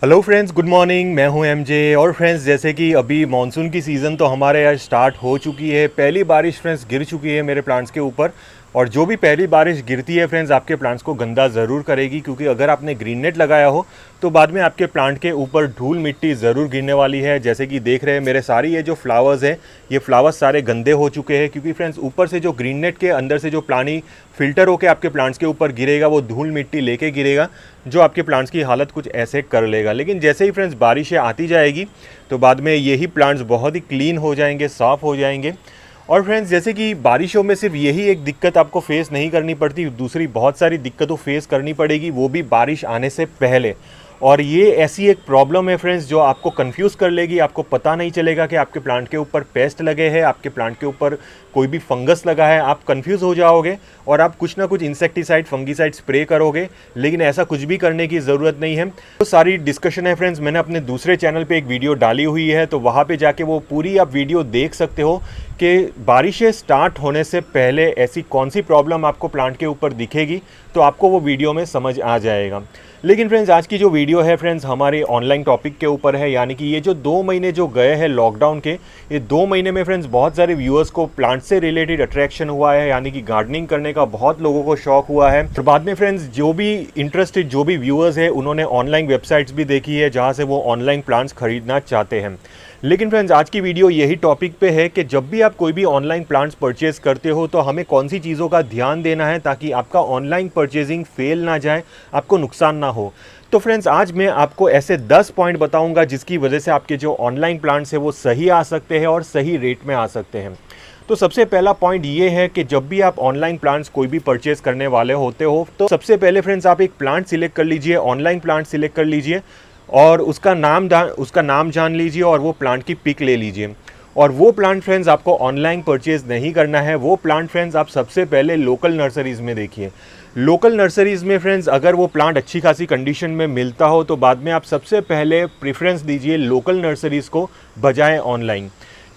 Hello friends, good morning. मैं हूं MJ. और फ्रेंड्स, जैसे कि अभी मानसून की सीज़न तो हमारे यहाँ स्टार्ट हो चुकी है। पहली बारिश फ्रेंड्स गिर चुकी है मेरे प्लांट्स के ऊपर। और जो भी पहली बारिश गिरती है फ्रेंड्स, आपके प्लांट्स को गंदा ज़रूर करेगी, क्योंकि अगर आपने ग्रीन नेट लगाया हो तो बाद में आपके प्लांट के ऊपर धूल मिट्टी ज़रूर गिरने वाली है। जैसे कि देख रहे हैं मेरे सारे ये जो फ्लावर्स हैं, ये फ्लावर्स सारे गंदे हो चुके हैं, क्योंकि फ्रेंड्स ऊपर से जो ग्रीन नेट के अंदर से जो पानी फिल्टर होकर आपके प्लांट्स के ऊपर गिरेगा, वो धूल मिट्टी लेके गिरेगा, जो आपके प्लांट्स की हालत कुछ ऐसे कर लेगा। लेकिन जैसे ही फ्रेंड्स बारिशें आती जाएगी तो बाद में यही प्लांट्स बहुत ही क्लीन हो जाएंगे, साफ़ हो जाएंगे। और फ्रेंड्स, जैसे कि बारिशों में सिर्फ यही एक दिक्कत आपको फेस नहीं करनी पड़ती, दूसरी बहुत सारी दिक्कतों फेस करनी पड़ेगी, वो भी बारिश आने से पहले। और ये ऐसी एक प्रॉब्लम है फ्रेंड्स जो आपको कंफ्यूज कर लेगी। आपको पता नहीं चलेगा कि आपके प्लांट के ऊपर पेस्ट लगे हैं, आपके प्लांट के ऊपर कोई भी फंगस लगा है। आप कंफ्यूज हो जाओगे और आप कुछ ना कुछ इंसेक्टिसाइड, फंगीसाइड स्प्रे करोगे, लेकिन ऐसा कुछ भी करने की ज़रूरत नहीं है। तो सारी डिस्कशन है फ्रेंड्स, मैंने अपने दूसरे चैनल पे एक वीडियो डाली हुई है, तो वहाँ पे जाके वो पूरी आप वीडियो देख सकते हो कि बारिशें स्टार्ट होने से पहले ऐसी कौन सी प्रॉब्लम आपको प्लांट के ऊपर दिखेगी, तो आपको वो वीडियो में समझ आ जाएगा। लेकिन फ्रेंड्स, आज की जो वीडियो है फ्रेंड्स हमारे ऑनलाइन टॉपिक के ऊपर है, यानी कि ये जो 2 महीने जो गए हैं लॉकडाउन के, ये 2 महीने में फ्रेंड्स बहुत सारे व्यूअर्स को प्लांट से रिलेटेड अट्रैक्शन हुआ है, यानी कि गार्डनिंग करने का बहुत लोगों को शौक हुआ है। तो बाद में फ्रेंड्स जो भी इंटरेस्टेड जो भी व्यूअर्स है, उन्होंने ऑनलाइन वेबसाइट्स भी देखी है जहाँ से वो ऑनलाइन प्लांट्स खरीदना चाहते हैं। लेकिन फ्रेंड्स, आज की वीडियो यही टॉपिक पे है कि जब भी आप कोई भी ऑनलाइन प्लांट्स परचेज करते हो तो हमें कौन सी चीज़ों का ध्यान देना है ताकि आपका ऑनलाइन परचेजिंग फेल ना जाए, आपको नुकसान ना हो। तो फ्रेंड्स, आज मैं आपको ऐसे 10 पॉइंट बताऊंगा जिसकी वजह से आपके जो ऑनलाइन प्लांट्स है वो सही आ सकते हैं और सही रेट में आ सकते हैं। तो सबसे पहला पॉइंट ये है कि जब भी आप ऑनलाइन प्लांट्स कोई भी परचेज करने वाले होते हो तो सबसे पहले फ्रेंड्स आप एक प्लांट सिलेक्ट कर लीजिए, ऑनलाइन प्लांट सिलेक्ट कर लीजिए और उसका नाम जान लीजिए और वो प्लांट की पिक ले लीजिए। और वो प्लांट फ्रेंड्स आपको ऑनलाइन परचेज नहीं करना है, वो प्लांट फ्रेंड्स आप सबसे पहले लोकल नर्सरीज़ में देखिए। लोकल नर्सरीज़ में फ्रेंड्स अगर वो प्लांट अच्छी खासी कंडीशन में मिलता हो तो बाद में आप सबसे पहले प्रेफरेंस दीजिए लोकल नर्सरीज़ को बजाय ऑनलाइन।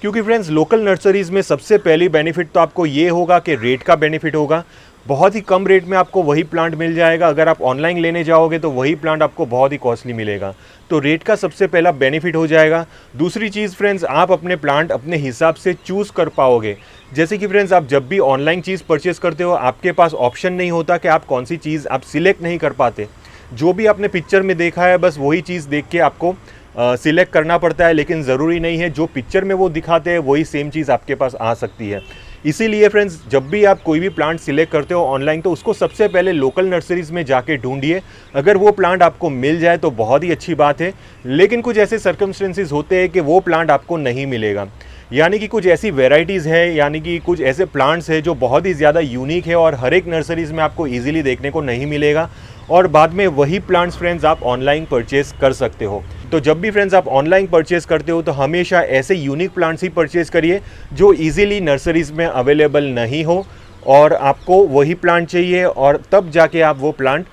क्योंकि फ्रेंड्स लोकल नर्सरीज़ में सबसे पहली बेनिफिट तो आपको ये होगा कि रेट का बेनिफिट होगा, बहुत ही कम रेट में आपको वही प्लांट मिल जाएगा। अगर आप ऑनलाइन लेने जाओगे तो वही प्लांट आपको बहुत ही कॉस्टली मिलेगा, तो रेट का सबसे पहला बेनिफिट हो जाएगा। दूसरी चीज़ फ्रेंड्स, आप अपने प्लांट अपने हिसाब से चूज़ कर पाओगे। जैसे कि फ्रेंड्स, आप जब भी ऑनलाइन चीज़ परचेस करते हो आपके पास ऑप्शन नहीं होता कि आप कौन सी चीज़ आप सिलेक्ट नहीं कर पाते। जो भी आपने पिक्चर में देखा है बस वही चीज़ देख के आपको सिलेक्ट करना पड़ता है, लेकिन ज़रूरी नहीं है जो पिक्चर में वो दिखाते हैं वही सेम चीज़ आपके पास आ सकती है। इसीलिए फ्रेंड्स, जब भी आप कोई भी प्लांट सिलेक्ट करते हो ऑनलाइन तो उसको सबसे पहले लोकल नर्सरीज़ में जाके ढूंढिए। अगर वो प्लांट आपको मिल जाए तो बहुत ही अच्छी बात है, लेकिन कुछ ऐसे सर्कमस्टेंसेस होते हैं कि वो प्लांट आपको नहीं मिलेगा। यानी कि कुछ ऐसी वेराइटीज़ है, यानी कि कुछ ऐसे प्लांट्स हैं जो बहुत ही ज़्यादा यूनिक है और हर एक नर्सरीज़ में आपको ईजिली देखने को नहीं मिलेगा, और बाद में वही प्लांट्स फ्रेंड्स आप ऑनलाइन परचेज़ कर सकते हो। तो जब भी फ्रेंड्स आप ऑनलाइन परचेज़ करते हो तो हमेशा ऐसे यूनिक प्लांट्स ही परचेज़ करिए जो इजीली नर्सरीज़ में अवेलेबल नहीं हो और आपको वही प्लांट चाहिए, और तब जाके आप वो प्लांट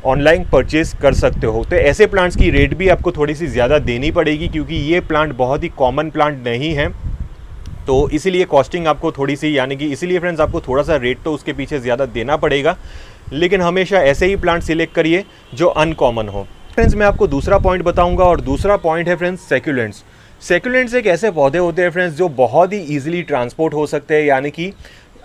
ऑनलाइन परचेज़ कर सकते हो। तो ऐसे प्लांट्स की रेट भी आपको थोड़ी सी ज़्यादा देनी पड़ेगी, क्योंकि ये प्लांट बहुत ही कॉमन प्लांट नहीं है, तो इसीलिए कॉस्टिंग आपको थोड़ी सी, यानी कि इसीलिए फ्रेंड्स आपको थोड़ा सा रेट तो उसके पीछे ज़्यादा देना पड़ेगा। लेकिन हमेशा ऐसे ही प्लांट सिलेक्ट करिए जो अनकॉमन हो। फ्रेंड्स, मैं आपको दूसरा पॉइंट बताऊंगा, और दूसरा पॉइंट है फ्रेंड्स सैक्युलेंट्स। सैक्युलेंट्स एक ऐसे पौधे होते हैं फ्रेंड्स जो बहुत ही ईजिली ट्रांसपोर्ट हो सकते हैं, यानी कि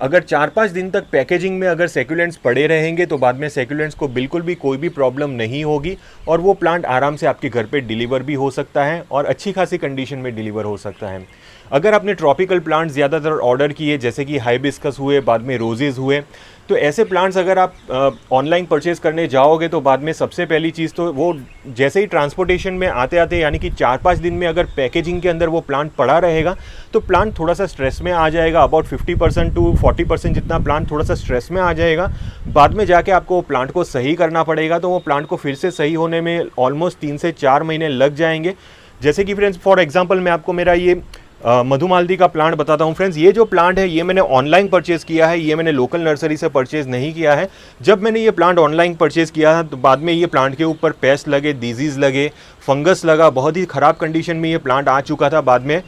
अगर 4-5 दिन तक पैकेजिंग में अगर सैक्युलेंट्स पड़े रहेंगे तो बाद में सैक्युलेंट्स को बिल्कुल भी कोई भी प्रॉब्लम नहीं होगी और वो प्लांट आराम से आपके घर पे डिलीवर भी हो सकता है और अच्छी खासी कंडीशन में डिलीवर हो सकता है। अगर आपने ट्रॉपिकल प्लांट्स ज़्यादातर ऑर्डर किए, जैसे कि हाइबिस्कस हुए, बाद में रोजेज़ हुए, तो ऐसे प्लांट्स अगर आप ऑनलाइन परचेज़ करने जाओगे तो बाद में सबसे पहली चीज़ तो वो जैसे ही ट्रांसपोर्टेशन में आते आते, यानी कि 4-5 दिन में अगर पैकेजिंग के अंदर वो प्लांट पड़ा रहेगा तो प्लांट थोड़ा सा स्ट्रेस में आ जाएगा। अबाउट 50% टू 40% जितना प्लांट थोड़ा सा स्ट्रेस में आ जाएगा। बाद में जाके आपको वो प्लांट को सही करना पड़ेगा, तो वो प्लांट को फिर से सही होने में ऑलमोस्ट 3 से 4 महीने लग जाएंगे। जैसे कि फ्रेंड्स, फॉर एग्जाम्पल मैं आपको मेरा ये मधुमालती का प्लांट बताता हूँ फ्रेंड्स। ये जो प्लांट है ये मैंने ऑनलाइन परचेज़ किया है, ये मैंने लोकल नर्सरी से परचेज़ नहीं किया है। जब मैंने ये प्लांट ऑनलाइन परचेज़ किया तो बाद में ये प्लांट के ऊपर पेस्ट लगे, डिजीज़ लगे, फंगस लगा, बहुत ही ख़राब कंडीशन में ये प्लांट आ चुका था। बाद में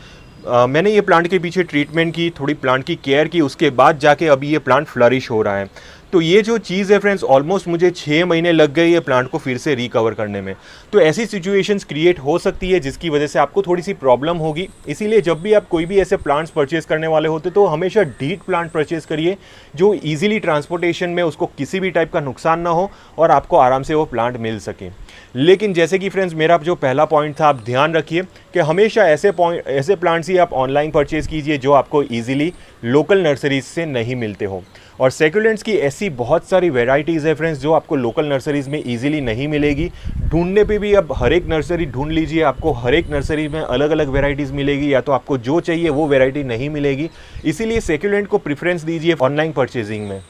मैंने ये प्लांट के पीछे ट्रीटमेंट की, थोड़ी प्लांट की केयर की, उसके बाद जाके अभी ये प्लांट फ्लरिश हो रहा है। तो ये जो चीज़ है फ्रेंड्स, ऑलमोस्ट मुझे 6 महीने लग गए ये प्लांट को फिर से रिकवर करने में। तो ऐसी सिचुएशंस क्रिएट हो सकती है जिसकी वजह से आपको थोड़ी सी प्रॉब्लम होगी। इसीलिए जब भी आप कोई भी ऐसे प्लांट्स परचेज करने वाले होते तो हमेशा डीट प्लांट परचेज करिए, जो ईजिली ट्रांसपोर्टेशन में उसको किसी भी टाइप का नुकसान ना हो और आपको आराम से वो प्लांट मिल सके। लेकिन जैसे कि फ्रेंड्स मेरा जो पहला पॉइंट था, आप ध्यान रखिए कि हमेशा ऐसे प्लांट्स ही आप ऑनलाइन परचेज कीजिए जो आपको ईजिली लोकल नर्सरीज से नहीं मिलते हो। और सेक्युलेंट्स की ऐसी बहुत सारी वेराइटीज़ है फ्रेंड्स जो आपको लोकल नर्सरीज में इजीली नहीं मिलेगी। ढूंढने पे भी अब हर एक नर्सरी ढूंढ लीजिए, आपको हर एक नर्सरी में अलग अलग वेराइटीज़ मिलेगी, या तो आपको जो चाहिए वो वेराइटी नहीं मिलेगी। इसीलिए सेक्युलेंट को प्रेफरेंस दीजिए ऑनलाइन परचेजिंग में।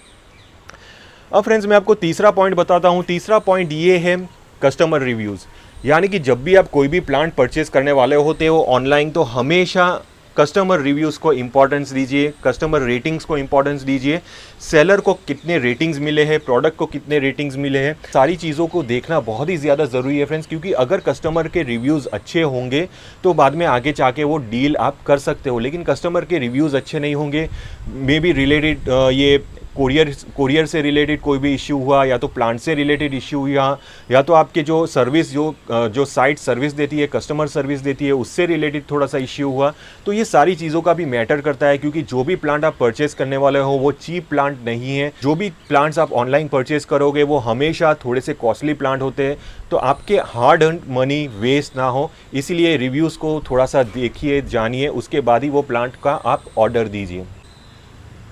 अब फ्रेंड्स मैं आपको तीसरा पॉइंट बताता हूँ। तीसरा पॉइंट ये है कस्टमर रिव्यूज़। यानी कि जब भी आप कोई भी प्लांट परचेज करने वाले होते हो ऑनलाइन, तो हमेशा कस्टमर रिव्यूज़ को इम्पोर्टेंस दीजिए, कस्टमर रेटिंग्स को इम्पोर्टेंस दीजिए। सेलर को कितने रेटिंग्स मिले हैं, प्रोडक्ट को कितने रेटिंग्स मिले हैं, सारी चीज़ों को देखना बहुत ही ज़्यादा ज़रूरी है फ्रेंड्स। क्योंकि अगर कस्टमर के रिव्यूज़ अच्छे होंगे तो बाद में आगे जाके वो डील आप कर सकते हो। लेकिन कस्टमर के रिव्यूज़ अच्छे नहीं होंगे, मे बी रिलेटेड ये कोरियर से रिलेटेड कोई भी इश्यू हुआ, या तो प्लांट से रिलेटेड इश्यू हुआ, या तो आपके जो सर्विस जो साइट सर्विस देती है, कस्टमर सर्विस देती है, उससे रिलेटेड थोड़ा सा इश्यू हुआ, तो ये सारी चीज़ों का भी मैटर करता है। क्योंकि जो भी प्लांट आप परचेज करने वाले हो वो चीप प्लांट नहीं है। जो भी प्लांट्स आप ऑनलाइन परचेज करोगे वो हमेशा थोड़े से कॉस्टली प्लांट होते हैं, तो आपके हार्ड अर्न मनी वेस्ट ना हो, इसीलिए रिव्यूज़ को थोड़ा सा देखिए, जानिए, उसके बाद ही वो प्लांट का आप ऑर्डर दीजिए।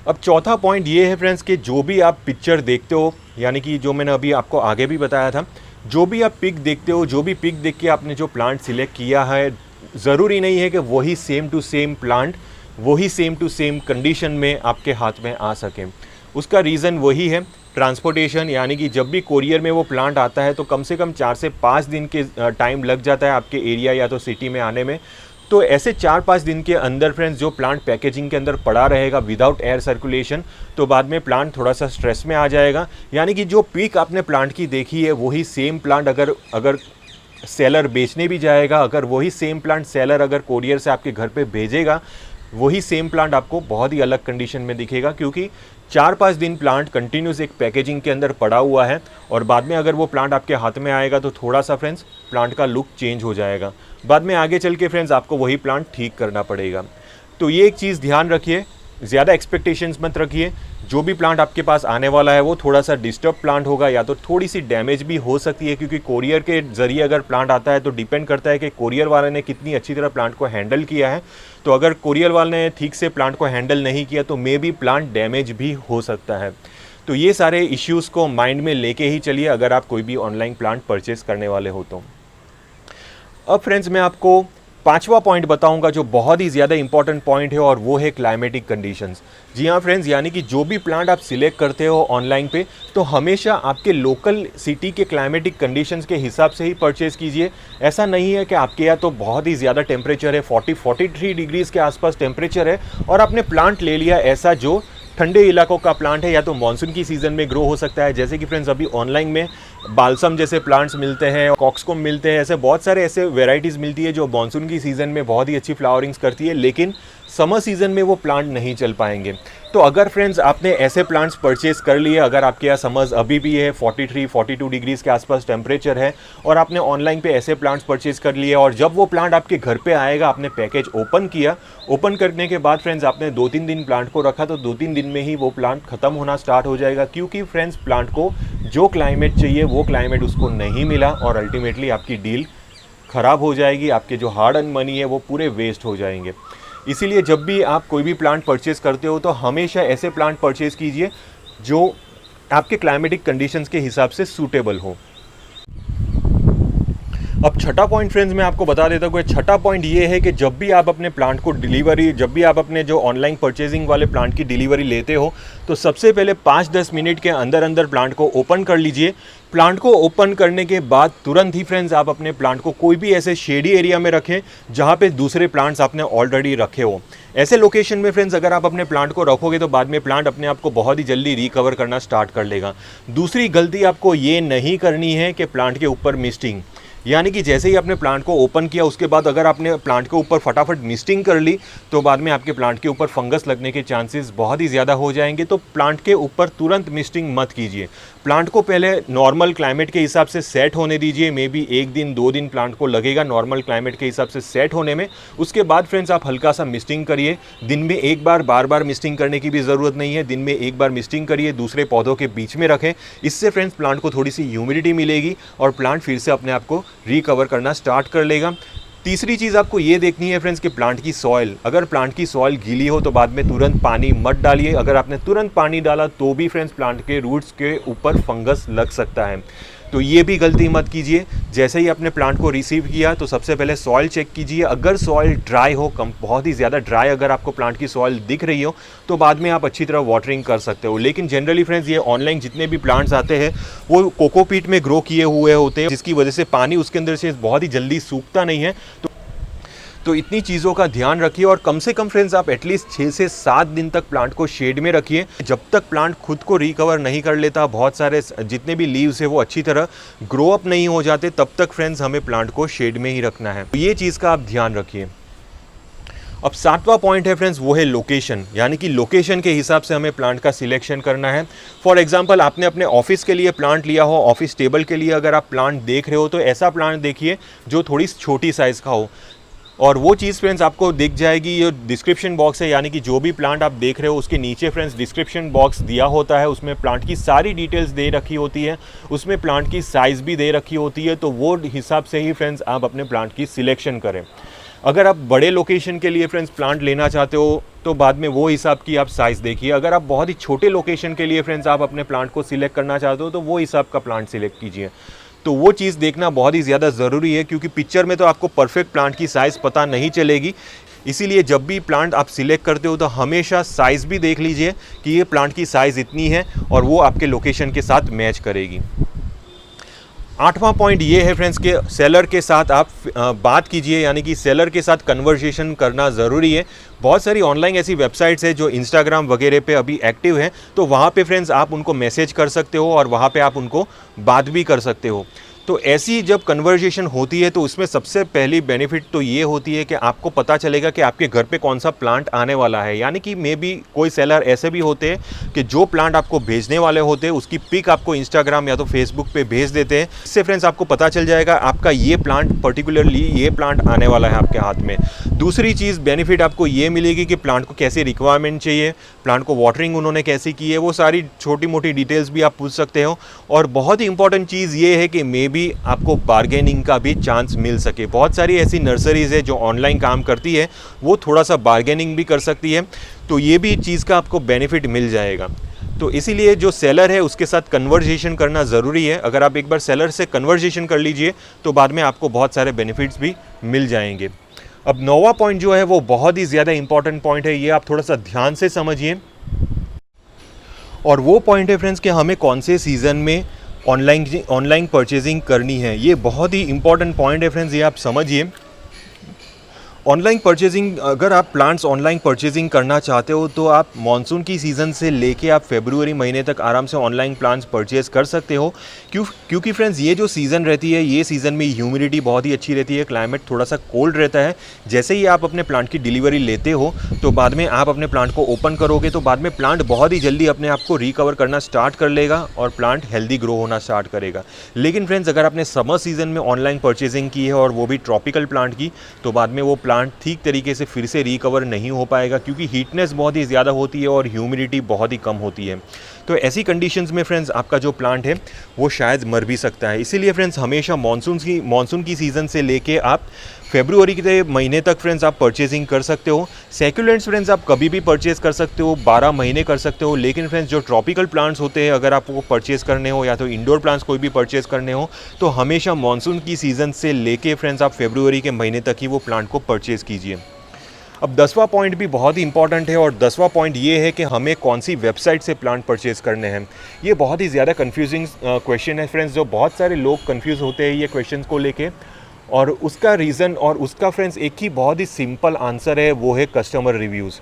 अब चौथा पॉइंट ये है फ्रेंड्स कि जो भी आप पिक्चर देखते हो, यानी कि जो मैंने अभी आपको आगे भी बताया था, जो भी आप पिक देखते हो, जो भी पिक देख के आपने जो प्लांट सिलेक्ट किया है, ज़रूरी नहीं है कि वही सेम टू सेम प्लांट वही सेम टू सेम कंडीशन में आपके हाथ में आ सके। उसका रीज़न वही है ट्रांसपोर्टेशन। यानी कि जब भी कोरियर में वो प्लांट आता है तो कम से कम 4 से 5 दिन के टाइम लग जाता है आपके एरिया या तो सिटी में आने में। तो ऐसे 4-5 दिन के अंदर फ्रेंड्स जो प्लांट पैकेजिंग के अंदर पड़ा रहेगा विदाउट एयर सर्कुलेशन, तो बाद में प्लांट थोड़ा सा स्ट्रेस में आ जाएगा। यानी कि जो पीक आपने प्लांट की देखी है वही सेम प्लांट अगर सेलर बेचने भी जाएगा, अगर वही सेम प्लांट सेलर अगर कोरियर से आपके घर पे भेजेगा, वही सेम प्लांट आपको बहुत ही अलग कंडीशन में दिखेगा। क्योंकि 4-5 दिन प्लांट कंटिन्यूस एक पैकेजिंग के अंदर पड़ा हुआ है, और बाद में अगर वो प्लांट आपके हाथ में आएगा तो थोड़ा सा फ्रेंड्स प्लांट का लुक चेंज हो जाएगा। बाद में आगे चल के फ्रेंड्स आपको वही प्लांट ठीक करना पड़ेगा। तो ये एक चीज़ ध्यान रखिए, ज़्यादा एक्सपेक्टेशंस मत रखिए। जो भी प्लांट आपके पास आने वाला है वो थोड़ा सा डिस्टर्ब प्लांट होगा, या तो थोड़ी सी डैमेज भी हो सकती है। क्योंकि कोरियर के ज़रिए अगर प्लांट आता है तो डिपेंड करता है कि कोरियर वाले ने कितनी अच्छी तरह प्लांट को हैंडल किया है। तो अगर कोरियर वाले ने ठीक से प्लांट को हैंडल नहीं किया तो मे बी प्लांट डैमेज भी हो सकता है। तो ये सारे इश्यूज़ को माइंड में लेके ही चलिए अगर आप कोई भी ऑनलाइन प्लांट परचेज़ करने वाले हो तो। अब फ्रेंड्स मैं आपको 5वां पॉइंट बताऊंगा जो बहुत ही ज़्यादा इंपॉर्टेंट पॉइंट है, और वो है क्लाइमेटिक कंडीशंस। जी हाँ फ्रेंड्स, यानी कि जो भी प्लांट आप सिलेक्ट करते हो ऑनलाइन पे तो हमेशा आपके लोकल सिटी के क्लाइमेटिक कंडीशंस के हिसाब से ही परचेज़ कीजिए। ऐसा नहीं है कि आपके यहाँ तो बहुत ही ज़्यादा टेम्परेचर है, 40-43 डिग्रीज़ के आसपास टेम्परेचर है, और आपने प्लांट ले लिया ऐसा जो ठंडे इलाकों का प्लांट है, या तो मानसून की सीज़न में ग्रो हो सकता है। जैसे कि फ्रेंड्स अभी ऑनलाइन में बालसम जैसे प्लांट्स मिलते हैं, कॉक्सकॉम मिलते हैं, ऐसे बहुत सारे ऐसे वेराइटीज़ मिलती है जो मानसून की सीज़न में बहुत ही अच्छी फ्लावरिंग्स करती है, लेकिन समर सीज़न में वो प्लांट नहीं चल पाएंगे। तो अगर फ्रेंड्स आपने ऐसे प्लांट्स परचेज़ कर लिए, अगर आपके यहाँ समर्स अभी भी है, 43-42 डिग्रीज़ के आसपास टेम्परेचर है, और आपने ऑनलाइन पे ऐसे प्लांट्स परचेज़ कर लिए, और जब वो प्लांट आपके घर पे आएगा, आपने पैकेज ओपन किया, ओपन करने के बाद फ्रेंड्स आपने 2-3 दिन प्लांट को रखा, तो 2-3 दिन में ही वो प्लांट ख़त्म होना स्टार्ट हो जाएगा। क्योंकि फ्रेंड्स प्लांट को जो क्लाइमेट चाहिए वो क्लाइमेट उसको नहीं मिला, और अल्टीमेटली आपकी डील ख़राब हो जाएगी, आपके जो हार्ड अर्न मनी है वो पूरे वेस्ट हो जाएंगे। इसीलिए जब भी आप कोई भी प्लांट परचेज़ करते हो तो हमेशा ऐसे प्लांट परचेज़ कीजिए जो आपके क्लाइमेटिक कंडीशंस के हिसाब से सूटेबल हो। अब छठा पॉइंट फ्रेंड्स मैं आपको बता देता हूँ। छठा पॉइंट ये है कि जब भी आप अपने प्लांट को जब भी आप अपने जो ऑनलाइन परचेजिंग वाले प्लांट की डिलीवरी लेते हो तो सबसे पहले 5-10 मिनट के अंदर प्लांट को ओपन कर लीजिए। प्लांट को ओपन करने के बाद तुरंत ही फ्रेंड्स आप अपने प्लांट को कोई भी ऐसे शेडी एरिया में रखें जहाँ पे दूसरे प्लांट्स आपने ऑलरेडी रखे हो। ऐसे लोकेशन में फ्रेंड्स अगर आप अपने प्लांट को रखोगे तो बाद में प्लांट अपने आप को बहुत ही जल्दी रिकवर करना स्टार्ट कर लेगा। दूसरी गलती आपको ये नहीं करनी है कि प्लांट के ऊपर मिस्टिंग, यानी कि जैसे ही आपने प्लांट को ओपन किया उसके बाद अगर आपने प्लांट के ऊपर फटाफट मिस्टिंग कर ली तो बाद में आपके प्लांट के ऊपर फंगस लगने के चांसेस बहुत ही ज़्यादा हो जाएंगे। तो प्लांट के ऊपर तुरंत मिस्टिंग मत कीजिए। प्लांट को पहले नॉर्मल क्लाइमेट के हिसाब से सेट होने दीजिए। मे बी 1 दिन 2 दिन प्लांट को लगेगा नॉर्मल क्लाइमेट के हिसाब से सेट होने में। उसके बाद फ्रेंड्स आप हल्का सा मिस्टिंग करिए। दिन में एक बार बार बार मिस्टिंग करने की भी ज़रूरत नहीं है। दिन में एक बार मिस्टिंग करिए, दूसरे पौधों के बीच में रखें। इससे फ्रेंड्स प्लांट को थोड़ी सी ह्यूमिडिटी मिलेगी और प्लांट फिर से अपने आप को रिकवर करना स्टार्ट कर लेगा। तीसरी चीज़ आपको ये देखनी है फ्रेंड्स कि प्लांट की सॉइल, अगर प्लांट की सॉइल गीली हो तो बाद में तुरंत पानी मत डालिए। अगर आपने तुरंत पानी डाला तो भी फ्रेंड्स प्लांट के रूट्स के ऊपर फंगस लग सकता है। तो ये भी गलती मत कीजिए। जैसे ही आपने प्लांट को रिसीव किया तो सबसे पहले सॉइल चेक कीजिए। अगर सॉइल ड्राई हो, बहुत ही ज़्यादा ड्राई अगर आपको प्लांट की सॉइल दिख रही हो तो बाद में आप अच्छी तरह वाटरिंग कर सकते हो। लेकिन जनरली फ्रेंड्स ये ऑनलाइन जितने भी प्लांट्स आते हैं वो कोकोपीट में ग्रो किए हुए होते हैं, जिसकी वजह से पानी उसके अंदर से बहुत ही जल्दी सूखता नहीं है। तो इतनी चीज़ों का ध्यान रखिए और कम से कम फ्रेंड्स आप एटलीस्ट 6 से 7 दिन तक प्लांट को शेड में रखिए। जब तक प्लांट खुद को रिकवर नहीं कर लेता, बहुत सारे जितने भी लीव्स है वो अच्छी तरह ग्रो अप नहीं हो जाते, तब तक फ्रेंड्स हमें प्लांट को शेड में ही रखना है। तो ये चीज़ का आप ध्यान रखिए। अब 7वां पॉइंट है फ्रेंड्स, वो है लोकेशन। यानी कि लोकेशन के हिसाब से हमें प्लांट का सिलेक्शन करना है। फॉर एग्जांपल आपने अपने ऑफिस के लिए प्लांट लिया हो, ऑफिस टेबल के लिए अगर आप प्लांट देख रहे हो तो ऐसा प्लांट देखिए जो थोड़ी छोटी साइज़ का हो। और वो चीज़ फ्रेंड्स आपको दिख जाएगी, ये डिस्क्रिप्शन बॉक्स है, यानी कि जो भी प्लांट आप देख रहे हो उसके नीचे फ्रेंड्स डिस्क्रिप्शन बॉक्स दिया होता है। उसमें प्लांट की सारी डिटेल्स दे रखी होती है, उसमें प्लांट की साइज़ भी दे रखी होती है। तो वो हिसाब से ही फ्रेंड्स आप अपने प्लांट की सिलेक्शन करें। अगर आप बड़े लोकेशन के लिए फ्रेंड्स प्लांट लेना चाहते हो तो बाद में वो हिसाब की आप साइज़ देखिए। अगर आप बहुत ही छोटे लोकेशन के लिए फ्रेंड्स आप अपने प्लांट को सिलेक्ट करना चाहते हो तो वो हिसाब का प्लांट सिलेक्ट कीजिए। तो वो चीज़ देखना बहुत ही ज़्यादा ज़रूरी है, क्योंकि पिक्चर में तो आपको परफेक्ट प्लांट की साइज़ पता नहीं चलेगी। इसीलिए जब भी प्लांट आप सिलेक्ट करते हो तो हमेशा साइज़ भी देख लीजिए कि ये प्लांट की साइज़ इतनी है और वो आपके लोकेशन के साथ मैच करेगी। 8वां पॉइंट ये है फ्रेंड्स कि सेलर के साथ आप बात कीजिए, यानी कि सेलर के साथ कन्वर्सेशन करना ज़रूरी है। बहुत सारी ऑनलाइन ऐसी वेबसाइट्स है जो इंस्टाग्राम वगैरह पे अभी एक्टिव है, तो वहाँ पे फ्रेंड्स आप उनको मैसेज कर सकते हो और वहाँ पे आप उनको बात भी कर सकते हो। तो ऐसी जब कन्वर्सेशन होती है तो उसमें सबसे पहली बेनिफिट तो ये होती है कि आपको पता चलेगा कि आपके घर पे कौन सा प्लांट आने वाला है। यानी कि मे बी कोई सेलर ऐसे भी होते हैं कि जो प्लांट आपको भेजने वाले होते हैं उसकी पिक आपको इंस्टाग्राम या तो फेसबुक पे भेज देते हैं। इससे फ्रेंड्स आपको पता चल जाएगा आपका ये प्लांट, पर्टिकुलरली ये प्लांट आने वाला है आपके हाथ में। दूसरी चीज़ बेनिफिट आपको ये मिलेगी कि प्लांट को कैसे रिक्वायरमेंट चाहिए, प्लांट को वाटरिंग उन्होंने कैसी की है, वो सारी छोटी मोटी डिटेल्स भी आप पूछ सकते हो। और बहुत ही इंपॉर्टेंट चीज़ ये है कि मे भी आपको बार्गेनिंग का भी चांस मिल सके। बहुत सारी ऐसी नर्सरीज़ है जो ऑनलाइन काम करती है, वो थोड़ा सा बार्गेनिंग भी कर सकती है, तो ये भी चीज़ का आपको बेनिफिट मिल जाएगा। तो इसीलिए जो सेलर है उसके साथ कन्वर्सेशन करना ज़रूरी है। अगर आप एक बार सेलर से कन्वर्सेशन कर लीजिए तो बाद में आपको बहुत सारे बेनिफिट्स भी मिल जाएंगे। अब 9वां पॉइंट जो है वो बहुत ही ज़्यादा इंपॉर्टेंट पॉइंट है, ये आप थोड़ा सा ध्यान से समझिए। और वो पॉइंट है फ्रेंड्स कि हमें कौन से सीज़न में ऑनलाइन परचेजिंग करनी है। ये बहुत ही इंपॉर्टेंट पॉइंट है फ्रेंड्स, ये आप समझिए। ऑनलाइन परचेजिंग, अगर आप प्लांट्स ऑनलाइन परचेजिंग करना चाहते हो तो आप मानसून की सीज़न से लेके आप फरवरी महीने तक आराम से ऑनलाइन प्लांट्स परचेज़ कर सकते हो। क्योंकि फ्रेंड्स ये जो सीज़न रहती है, ये सीज़न में ह्यूमिडिटी बहुत ही अच्छी रहती है, क्लाइमेट थोड़ा सा कोल्ड रहता है। जैसे ही आप अपने प्लांट की डिलीवरी लेते हो तो बाद में आप अपने प्लांट को ओपन करोगे तो बाद में प्लांट बहुत ही जल्दी अपने आप को रिकवर करना स्टार्ट कर लेगा और प्लांट हेल्दी ग्रो होना स्टार्ट करेगा। लेकिन फ्रेंड्स अगर आपने समर सीज़न में ऑनलाइन परचेजिंग की है और वो भी ट्रॉपिकल प्लांट की, तो बाद में वो प्लांट ठीक तरीके से फिर से रिकवर नहीं हो पाएगा, क्योंकि हीटनेस बहुत ही ज़्यादा होती है और ह्यूमिडिटी बहुत ही कम होती है। तो ऐसी कंडीशंस में फ्रेंड्स आपका जो प्लांट है वो शायद मर भी सकता है। इसीलिए फ्रेंड्स हमेशा मानसून की सीज़न से लेके आप फरवरी के महीने तक फ्रेंड्स आप परचेजिंग कर सकते हो। सैक्युलेंट्स फ्रेंड्स आप कभी भी परचेज़ कर सकते हो, 12 महीने कर सकते हो। लेकिन फ्रेंड्स जो ट्रॉपिकल प्लांट्स होते हैं, अगर आपको परचेज़ करने हो या तो इंडोर प्लांट्स कोई भी परचेज़ करने हो, तो हमेशा मानसून की सीज़न से लेके फ्रेंड्स आप फरवरी के महीने तक ही वो प्लांट को परचेज़ कीजिए। अब 10वां पॉइंट भी बहुत ही इंपॉर्टेंट है और 10वां पॉइंट ये है कि हमें कौन सी वेबसाइट से प्लांट परचेज़ करने हैं। ये बहुत ही ज़्यादा कन्फ्यूजिंग क्वेश्चन है फ्रेंड्स, जो बहुत सारे लोग कन्फ्यूज़ होते हैं ये क्वेश्चन को लेके। और उसका रीज़न और उसका फ्रेंड्स एक ही बहुत ही सिंपल आंसर है, वो है कस्टमर रिव्यूज़।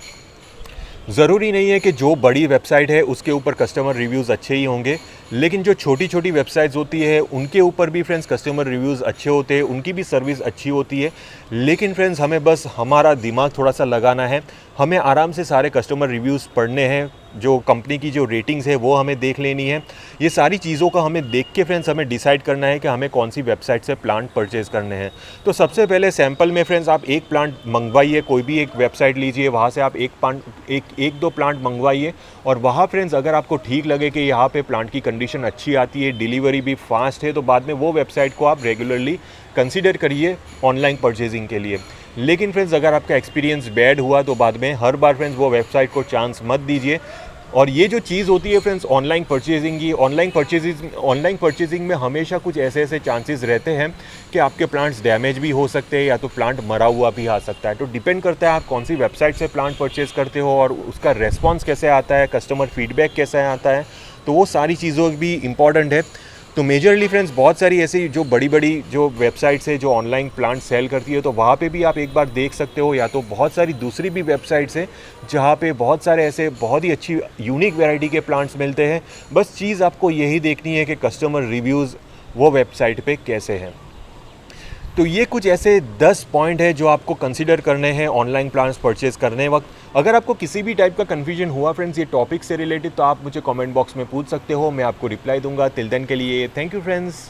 ज़रूरी नहीं है कि जो बड़ी वेबसाइट है उसके ऊपर कस्टमर रिव्यूज़ अच्छे ही होंगे। लेकिन जो छोटी छोटी वेबसाइट्स होती है उनके ऊपर भी फ्रेंड्स कस्टमर रिव्यूज़ अच्छे होते हैं, उनकी भी सर्विस अच्छी होती है। लेकिन फ्रेंड्स हमें बस हमारा दिमाग थोड़ा सा लगाना है, हमें आराम से सारे कस्टमर रिव्यूज़ पढ़ने हैं, जो कंपनी की जो रेटिंग्स है वो हमें देख लेनी है। ये सारी चीज़ों का हमें देख के फ्रेंड्स हमें डिसाइड करना है कि हमें कौन सी वेबसाइट से प्लांट परचेज़ करने हैं। तो सबसे पहले सैंपल में फ्रेंड्स आप एक प्लांट मंगवाइए, कोई भी एक वेबसाइट लीजिए, वहाँ से आप एक दो प्लांट मंगवाइए और वहाँ फ्रेंड्स अगर आपको ठीक लगे कि यहाँ पे प्लांट की कंडीशन अच्छी आती है, डिलीवरी भी फास्ट है, तो बाद में वो वेबसाइट को आप रेगुलरली कंसीडर करिए ऑनलाइन परचेजिंग के लिए। लेकिन फ्रेंड्स अगर आपका एक्सपीरियंस बैड हुआ तो बाद में हर बार फ्रेंड्स वो वेबसाइट को चांस मत दीजिए। और ये जो चीज़ होती है फ्रेंड्स ऑनलाइन परचेजिंग की, ऑनलाइन परचेजिंग में हमेशा कुछ ऐसे चांसेस रहते हैं कि आपके प्लांट्स डैमेज भी हो सकते हैं या तो प्लांट मरा हुआ भी आ सकता है। तो डिपेंड करता है आप कौन सी वेबसाइट से प्लांट परचेज़ करते हो और उसका रेस्पॉन्स कैसे आता है, कस्टमर फीडबैक कैसे आता है, तो वो सारी चीज़ों भी इंपॉर्टेंट है। तो मेजरली फ्रेंड्स बहुत सारी ऐसी जो बड़ी बड़ी जो वेबसाइट्स है जो ऑनलाइन प्लांट सेल करती है, तो वहाँ पे भी आप एक बार देख सकते हो, या तो बहुत सारी दूसरी भी वेबसाइट्स है जहाँ पे बहुत सारे ऐसे बहुत ही अच्छी यूनिक वैरायटी के प्लांट्स मिलते हैं। बस चीज़ आपको यही देखनी है कि कस्टमर रिव्यूज़ वो वेबसाइट पे कैसे हैं। तो ये कुछ ऐसे 10 पॉइंट है जो आपको कंसीडर करने हैं ऑनलाइन प्लांट्स परचेज़ करने वक्त। अगर आपको किसी भी टाइप का कन्फ्यूजन हुआ फ्रेंड्स ये टॉपिक से रिलेटेड, तो आप मुझे कमेंट बॉक्स में पूछ सकते हो, मैं आपको रिप्लाई दूंगा। टिल देन के लिए थैंक यू फ्रेंड्स।